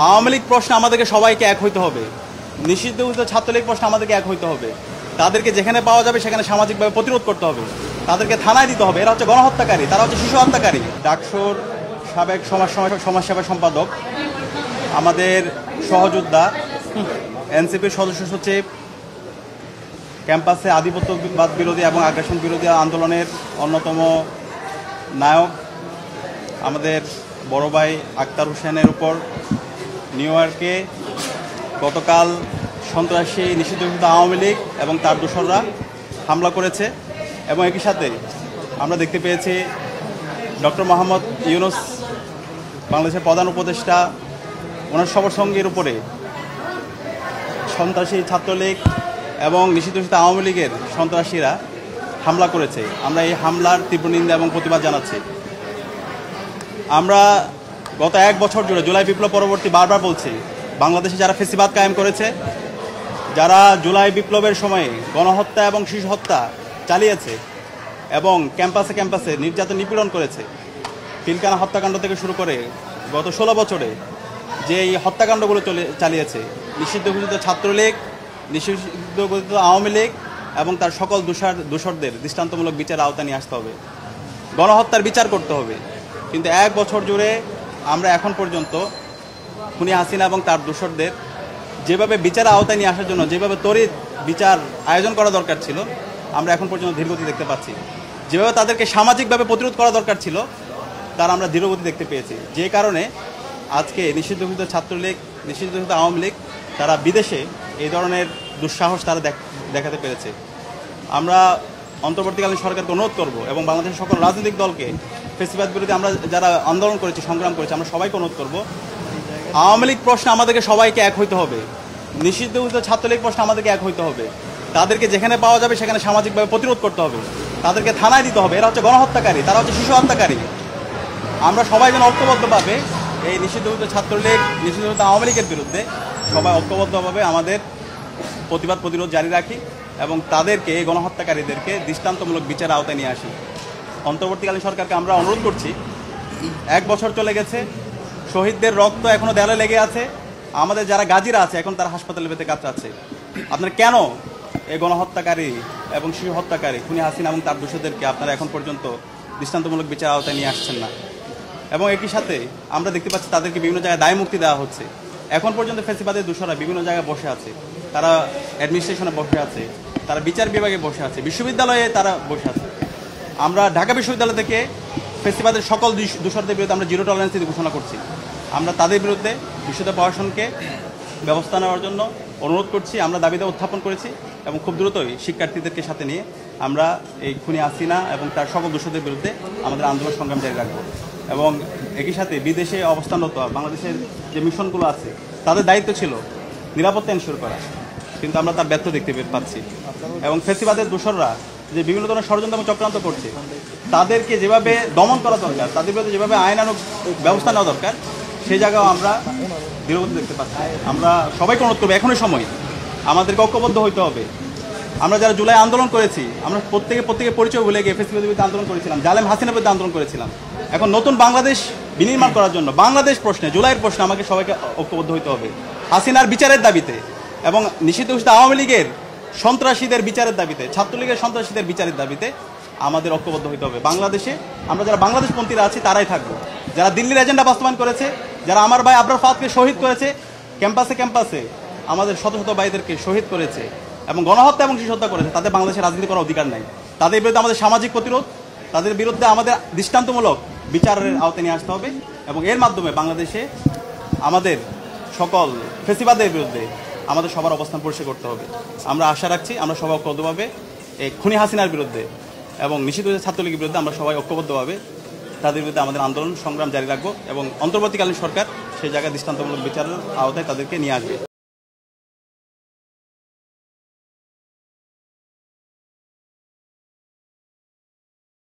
আওয়ামী লীগ প্রশ্নে আমাদেরকে সবাইকে এক হইতে হবে। নিষিদ্ধ ছাত্রলীগ প্রশ্নে আমাদেরকে এক হইতে হবে। তাদেরকে যেখানে পাওয়া যাবে সেখানে সামাজিকভাবে প্রতিরোধ করতে হবে। তাদেরকে থানায় দিতে হবে। এরা হচ্ছে গণহত্যাকারী, তারা হচ্ছে শিশু হত্যাকারী। ডাকসুর সাবেক সমাজসেবা সম্পাদক, আমাদের সহযোদ্ধা, এনসিপির সদস্য সচিব, ক্যাম্পাসে আধিপত্যবাদ বিরোধী এবং আগ্রাসন বিরোধী আন্দোলনের অন্যতম নায়ক আমাদের বড় ভাই আক্তার হোসেনের উপর নিউ ইয়র্কে গতকাল সন্ত্রাসী নিষিদ্ধ আওয়ামী লীগ এবং তার দোসররা হামলা করেছে। এবং একই সাথে আমরা দেখতে পেয়েছি ডক্টর মোহাম্মদ ইউনূস, বাংলাদেশের প্রধান উপদেষ্টা, ওনার সফরসঙ্গীর উপরে সন্ত্রাসী ছাত্রলীগ এবং নিষিদ্ধ আওয়ামী লীগের সন্ত্রাসীরা হামলা করেছে। আমরা এই হামলার তীব্র নিন্দা এবং প্রতিবাদ জানাচ্ছি। আমরা গত এক বছর জুড়ে জুলাই বিপ্লব পরবর্তী বারবার বলছি, বাংলাদেশে যারা ফেসিবাদ কায়েম করেছে, যারা জুলাই বিপ্লবের সময়ে গণহত্যা এবং শিশু হত্যা চালিয়েছে এবং ক্যাম্পাসে নির্যাতন নিপীড়ন করেছে, পিলখানা হত্যাকাণ্ড থেকে শুরু করে গত 16 বছরে যে এই হত্যাকাণ্ডগুলো চালিয়েছে, নিষিদ্ধ ঘোষিত ছাত্রলীগ, নিষিদ্ধ ঘোষিত আওয়ামী লীগ এবং তার সকল দোষরদের দৃষ্টান্তমূলক বিচার আওতায় নিয়ে আসতে হবে। গণহত্যার বিচার করতে হবে। কিন্তু এক বছর জুড়ে আমরা এখন পর্যন্ত খুনি হাসিনা এবং তার দোসরদের যেভাবে বিচার আওতায় নিয়ে আসার জন্য যেভাবে তড়িৎ বিচার আয়োজন করা দরকার ছিল, আমরা এখন পর্যন্ত ধীরগতি দেখতে পাচ্ছি। যেভাবে তাদেরকে সামাজিকভাবে প্রতিরোধ করা দরকার ছিল, তার আমরা ধীরগতি দেখতে পেয়েছি। যে কারণে আজকে নিষিদ্ধ ছাত্রলীগ, নিষিদ্ধ আওয়ামী লীগ তারা বিদেশে এই ধরনের দুঃসাহস তারা দেখাতে পেরেছে। আমরা অন্তর্বর্তীকালীন সরকারকে অনুরোধ করব এবং বাংলাদেশের সকল রাজনৈতিক দলকে, ফেসিবাদ বিরোধী আমরা যারা আন্দোলন করেছি, সংগ্রাম করেছি, আমরা সবাইকে অনুরোধ করব, আওয়ামী লীগ প্রশ্নে আমাদেরকে সবাইকে এক হইতে হবে। নিষিদ্ধ ছাত্রলীগ প্রশ্নে আমাদেরকে এক হইতে হবে। তাদেরকে যেখানে পাওয়া যাবে সেখানে সামাজিকভাবে প্রতিরোধ করতে হবে। তাদেরকে থানায় দিতে হবে। এরা হচ্ছে গণহত্যাকারী, তারা হচ্ছে শিশু হত্যাকারী। আমরা সবাই যেন ঐক্যবদ্ধভাবে এই নিষিদ্ধ ছাত্রলীগ, নিষিদ্ধ আওয়ামী লীগের বিরুদ্ধে সবাই ঐক্যবদ্ধভাবে আমাদের প্রতিরোধ জারি রাখি এবং তাদেরকে, এই গণহত্যাকারীদেরকে দৃষ্টান্তমূলক বিচার আওতায় নিয়ে আসি। অন্তর্বর্তীকালীন সরকারকে আমরা অনুরোধ করছি, এক বছর চলে গেছে, শহীদদের রক্ত এখনো দেয়ালে লেগে আছে, আমাদের যারা গাজীরা আছে এখন তারা হাসপাতালে বেঁধে কাতরাচ্ছে। আপনারা কেন এই গণহত্যাকারী এবং শিশু হত্যাকারী খুনি হাসিনা এবং তার দোষীদেরকে আপনারা এখন পর্যন্ত দৃষ্টান্তমূলক বিচার আওতায় নিয়ে আসছেন না? এবং একই সাথে আমরা দেখতে পাচ্ছি তাদেরকে বিভিন্ন জায়গায় দায় মুক্তি দেওয়া হচ্ছে। এখন পর্যন্ত ফেসিবাদের দোষরা বিভিন্ন জায়গায় বসে আছে, তারা অ্যাডমিনিস্ট্রেশনে বসে আছে, তারা বিচার বিভাগে বসে আছে, বিশ্ববিদ্যালয়ে তারা বসে আছে। আমরা ঢাকা বিশ্ববিদ্যালয় থেকে ফেসিবাদের সকল দোষরদের বিরুদ্ধে আমরা জিরো টলারেন্স ঘোষণা করছি। আমরা তাদের বিরুদ্ধে বিশ্ববিদ্যালয় প্রশাসনকে ব্যবস্থা নেওয়ার জন্য অনুরোধ করছি। আমরা দাবিদাবা উত্থাপন করেছি এবং খুব দ্রুতই শিক্ষার্থীদেরকে সাথে নিয়ে আমরা এই খুনি হাসিনা এবং তার সকল দোষরদের বিরুদ্ধে আমাদের আন্দোলন সংগ্রাম জারি রাখবো। এবং একই সাথে বিদেশে অবস্থানরত বাংলাদেশের যে মিশনগুলো আছে, তাদের দায়িত্ব ছিল নিরাপত্তা এনশিওর করা, কিন্তু আমরা তার ব্যর্থ দেখতে পাচ্ছি। এবং ফেসিবাদের দোসররা যে বিভিন্ন ধরনের ষড়যন্ত্র এবং চক্রান্ত করছে, তাদেরকে যেভাবে দমন করা দরকার, তাদের বিরুদ্ধে যেভাবে আইনানুগ ব্যবস্থা নেওয়া দরকার, সেই জায়গাও আমরা ধীরগতি দেখতে পাচ্ছি। আমরা সবাইকে অনুরোধ করবো, এখনই সময়, আমাদেরকে ঐক্যবদ্ধ হইতে হবে। আমরা যারা জুলাই আন্দোলন করেছি, আমরা প্রত্যেকে পরিচয় ভুলে গিয়ে ফেসিবাদের বিরুদ্ধে আন্দোলন করেছিলাম, জালেম হাসিনার বিরুদ্ধে আন্দোলন করেছিলাম। এখন নতুন বাংলাদেশ বিনির্মাণ করার জন্য বাংলাদেশ প্রশ্নে, জুলাইয়ের প্রশ্নে আমাকে সবাইকে ঐক্যবদ্ধ হইতে হবে। হাসিনার বিচারের দাবিতে এবং নিষিদ্ধ আওয়ামী লীগের সন্ত্রাসীদের বিচারের দাবিতে, ছাত্রলীগের সন্ত্রাসীদের বিচারের দাবিতে আমাদের ঐক্যবদ্ধ হইতে হবে। বাংলাদেশে আমরা যারা বাংলাদেশপন্থীরা আছি তারাই থাকবো। যারা দিল্লির এজেন্ডা বাস্তবায়ন করেছে, যারা আমার ভাই আবরার ফাহাদকে শহীদ করেছে, ক্যাম্পাসে আমাদের শত শত ভাইদেরকে শহীদ করেছে এবং গণহত্যা এবং শিশু হত্যা করেছে, তাদের বাংলাদেশে রাজনীতি করার অধিকার নাই। তাদের বিরুদ্ধে আমাদের সামাজিক প্রতিরোধ, তাদের বিরুদ্ধে আমাদের দৃষ্টান্তমূলক বিচারের আওতায় নিয়ে আসতে হবে এবং এর মাধ্যমে বাংলাদেশে আমাদের সকল ফেসিবাদের বিরুদ্ধে আমাদের সবার অবস্থান পরিষ্কার করতে হবে। আমরা আশা রাখছি আমরা সবাই ঐক্যবদ্ধভাবে এই খুনি হাসিনার বিরুদ্ধে এবং নিষিদ্ধ ছাত্রলীগের বিরুদ্ধে আমরা সবাই ঐক্যবদ্ধভাবে তাদের বিরুদ্ধে আমাদের আন্দোলন সংগ্রাম জারি রাখবো এবং অন্তর্বর্তীকালীন সরকার সেই জায়গায় দৃষ্টান্তমূলক বিচারের আওতায় তাদেরকে নিয়ে আসবে।